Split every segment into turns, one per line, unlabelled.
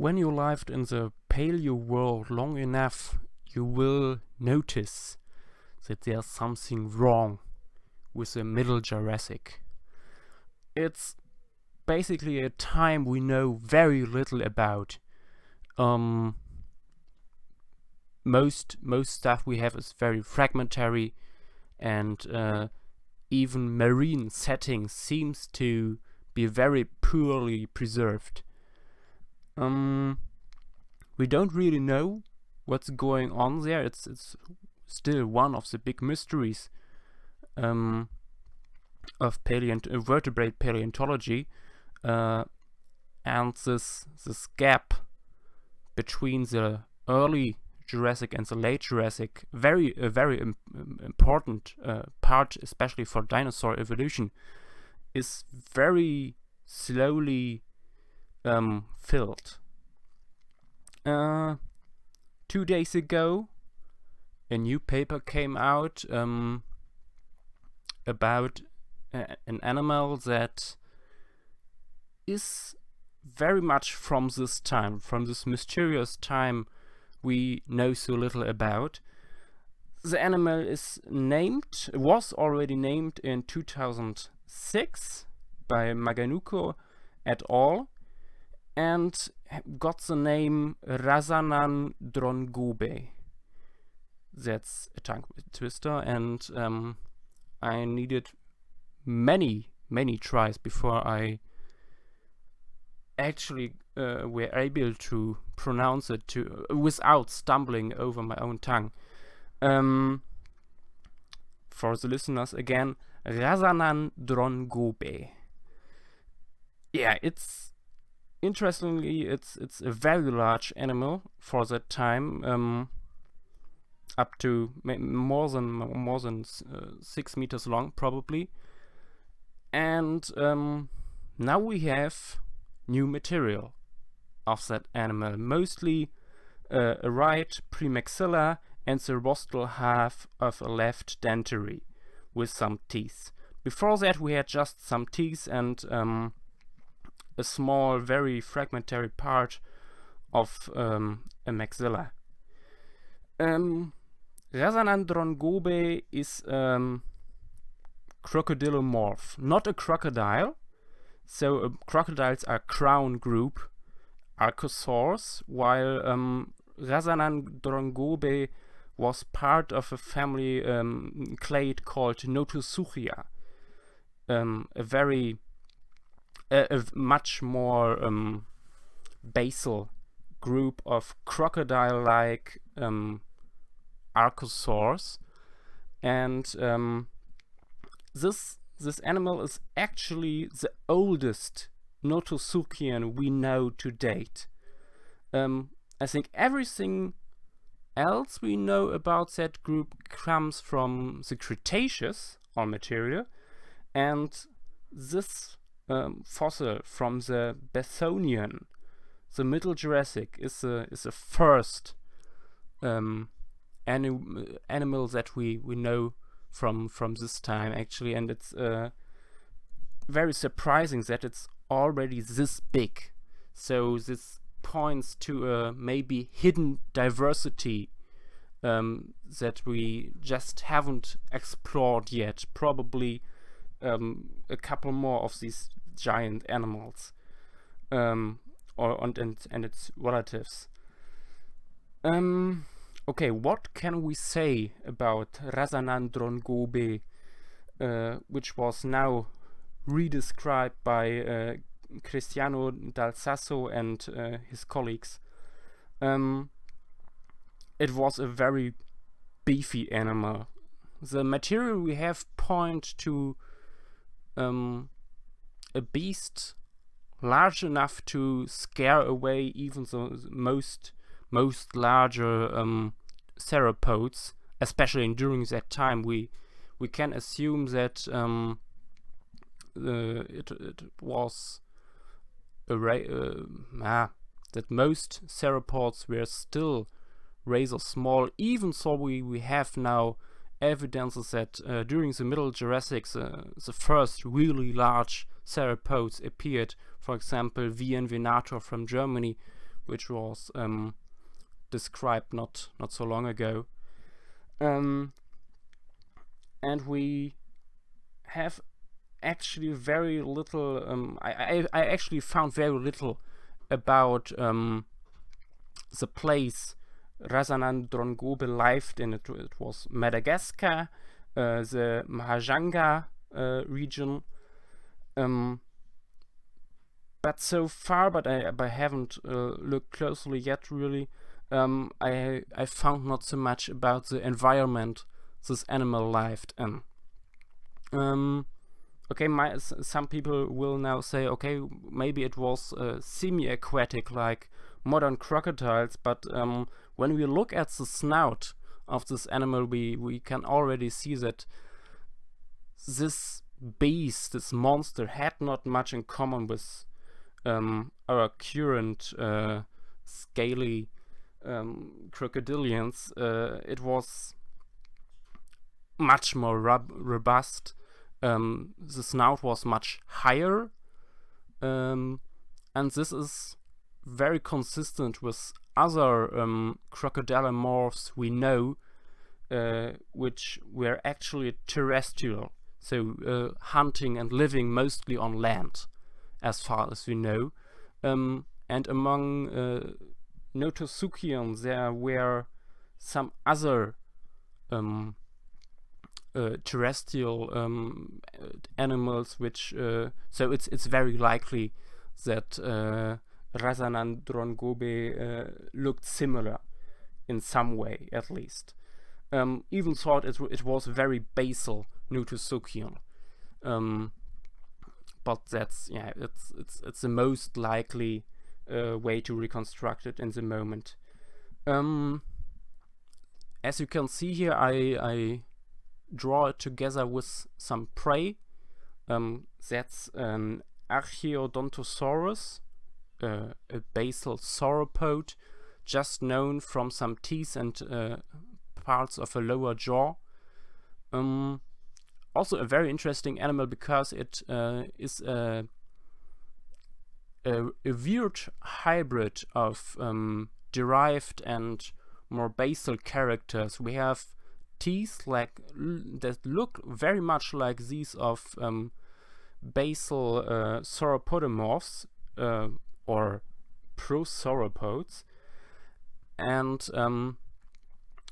when you lived in the Paleo world long enough, you will notice that there's something wrong with the Middle Jurassic. It's basically a time we know very little about. Most stuff we have is very fragmentary, and even marine setting seems to be very poorly preserved. We don't really know what's going on there. It's still one of the big mysteries of vertebrate paleontology, and this gap between the early Jurassic and the late Jurassic, a very important part, especially for dinosaur evolution, is very slowly filled. 2 days ago, a new paper came out about an animal that is very much from this time, from this mysterious time we know so little about. The animal was already named in 2006 by Maganuko et al. And got the name Razanandrongobe. That's a tongue twister, and I needed many tries before I actually were able to pronounce it without stumbling over my own tongue. For the listeners again, Razanandrongobe. Yeah, interestingly, it's a very large animal for that time, up to more than 6 meters long, probably. And now we have new material of that animal, mostly a right premaxilla and the rostral half of a left dentary with some teeth. Before that, we had just some teeth and a small, very fragmentary part of a maxilla. Razanandrongobe is crocodilomorph, not a crocodile. So crocodiles are crown group archosaurs, while Razanandrongobe was part of a family clade called Notosuchia, a much more basal group of crocodile-like archosaurs, and this animal is actually the oldest Notosuchian we know to date. I think everything else we know about that group comes from the Cretaceous or material, and this fossil from the Bethonian, the Middle Jurassic, is the first animal that we know from this time, actually, and it's very surprising that it's already this big. So this points to a maybe hidden diversity that we just haven't explored yet. Probably a couple more of these giant animals, and its relatives. Okay, what can we say about Razanandrongobe, which was now redescribed by Cristiano Dal Sasso and his colleagues? It was a very beefy animal. The material we have point to a beast large enough to scare away even the most larger theropods, especially during that time. We can assume that it was that most theropods were still rather small, even so we have now evidences that during the Middle Jurassic the first really large theropods appeared. For example, V. venator from Germany which was described not so long ago. And we have actually very little. I actually found very little about the place Razanandrongobe lived in. It was Madagascar, the Mahajanga region. But so far, but I haven't looked closely yet, really. I found not so much about the environment this animal lived in. Okay, some people will now say, okay, maybe it was semi-aquatic like modern crocodiles, but when we look at the snout of this animal, we can already see that this beast, this monster, had not much in common with our current scaly crocodilians. It was much more robust. The snout was much higher, and this is very consistent with other crocodilomorphs we know, which were actually terrestrial, so hunting and living mostly on land, as far as we know. And among Notosuchians there were some other terrestrial animals, which so it's very likely that Razanandrongobe looked similar in some way, at least. Even thought it was very basal Notosuchian. But that's, yeah, it's the most likely way to reconstruct it in the moment. As you can see here, I draw it together with some prey. That's an Archaeodontosaurus, a basal sauropod, just known from some teeth and parts of a lower jaw. Also a very interesting animal because it is a weird hybrid of derived and more basal characters. We have teeth like that look very much like these of basal sauropodomorphs or prosauropods, and on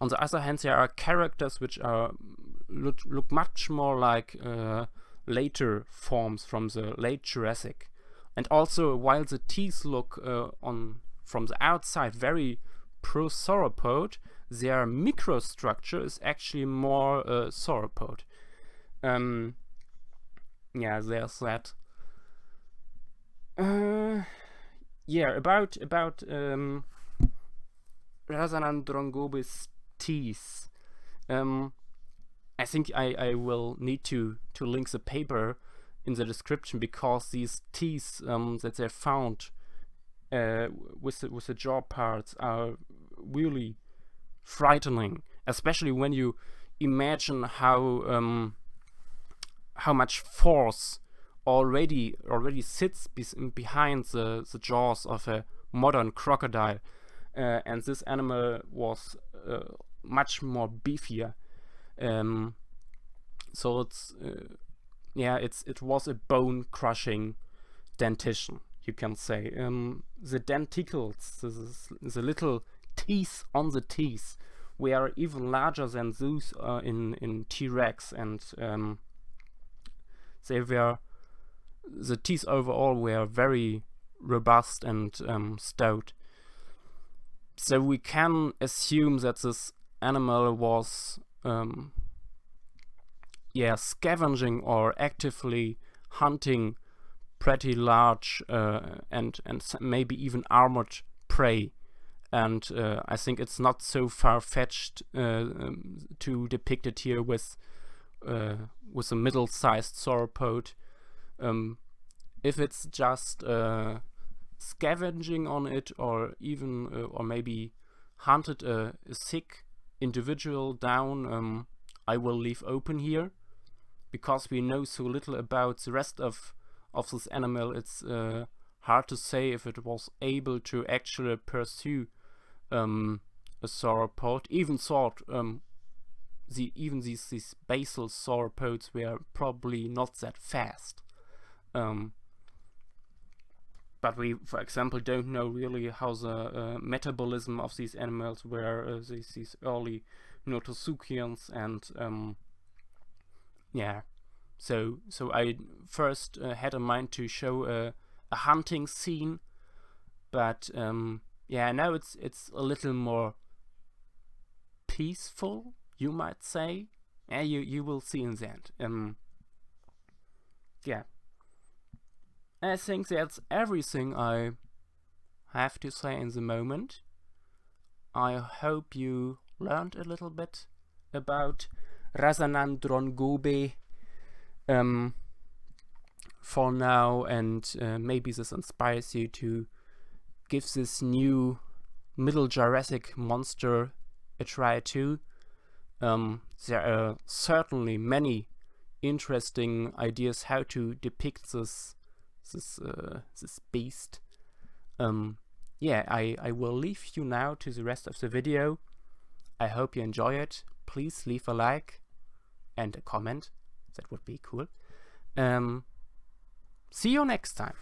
the other hand there are characters which are look much more like later forms from the late Jurassic. And also, while the teeth look from the outside very prosauropod, their microstructure is actually more sauropod. Yeah, there's that. Yeah, about Razanandrongobe's teeth. I think I will need to link the paper in the description, because these teeth that they found with the jaw parts are really frightening, especially when you imagine how much force already sits behind the jaws of a modern crocodile, and this animal was much more beefier. So it's yeah, it was a bone crushing dentition, you can say. The denticles, the little teeth on the teeth, were even larger than those in T-Rex, and the teeth overall were very robust and stout. So we can assume that this animal was scavenging or actively hunting pretty large and maybe even armored prey. And I think it's not so far-fetched to depict it here with a middle-sized sauropod. If it's just scavenging on it, or even or maybe hunted a sick individual down, I will leave open here, because we know so little about the rest of this animal. It's hard to say if it was able to actually pursue a sauropod. Even thought these basal sauropods were probably not that fast. But we, for example, don't know really how the metabolism of these animals were, these early Notosuchians, and yeah. So I first had in mind to show a hunting scene, but yeah, now it's a little more peaceful, you might say. Yeah, you will see in the end. Yeah. I think that's everything I have to say in the moment. I hope you learned a little bit about Razanandrongobe for now, and maybe this inspires you to give this new Middle Jurassic monster a try too. There are certainly many interesting ideas how to depict this beast. Yeah, I will leave you now to the rest of the video. I hope you enjoy it. Please leave a like and a comment. That would be cool. See you next time.